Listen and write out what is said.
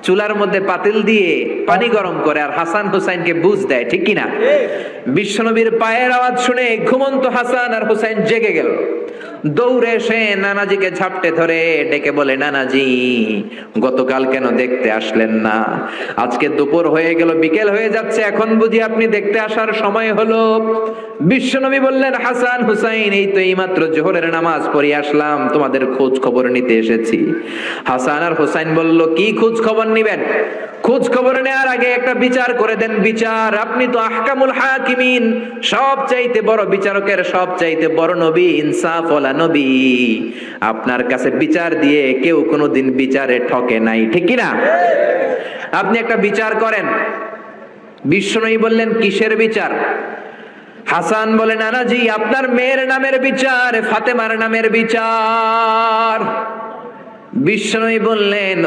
চুলার মধ্যে পাতিল দিয়ে পানি গরম করে আর হাসান হুসাইনকে বুঝ দেয়, ঠিক কিনা? বিশ্বনবীর পায়ের আওয়াজ শুনে ঘুমন্ত হাসান আর হুসাইন জেগে গেল। দৌড়ে এসে নানাজিকে ঝাপটে ধরে ডেকে বলে, নানাজি গতকাল কেন দেখতে আসলেন না? আজকে দুপুর হয়ে গেল, বিকেল হয়ে যাচ্ছে, এখন বুঝি আপনি দেখতে আসার সময় হলো? বিশ্বনবী বললেন, হাসান হুসাইন এই তো এইমাত্র জোহরের নামাজ পড়ে আসলাম, তোমাদের খোঁজ খবর নিতে এসেছি। হাসান আর হুসাইন বলল, কি খোঁজ খবর নিবেন? খোঁজ খবর নেওয়ার আগে একটা বিচার করে দেন। বিচার? আপনি তো আহকামুল হাকিমিন, সব চাইতে বড় বিচারকের সব চাইতে বড় নবী, ইনসাফ ওয়ালা নবী। আপনার কাছে বিচার দিয়ে কেউ কোনোদিন বিচারে ঠকে নাই, ঠিক কিনা? আপনি একটা বিচার করেন। বিশ্বনবী বললেন, কিসের বিচার? হাসান বলে, নানাজি আপনার মেয়ের নামের বিচার, ফাতেমার নামের বিচার। বিশ্বনবী বললেন,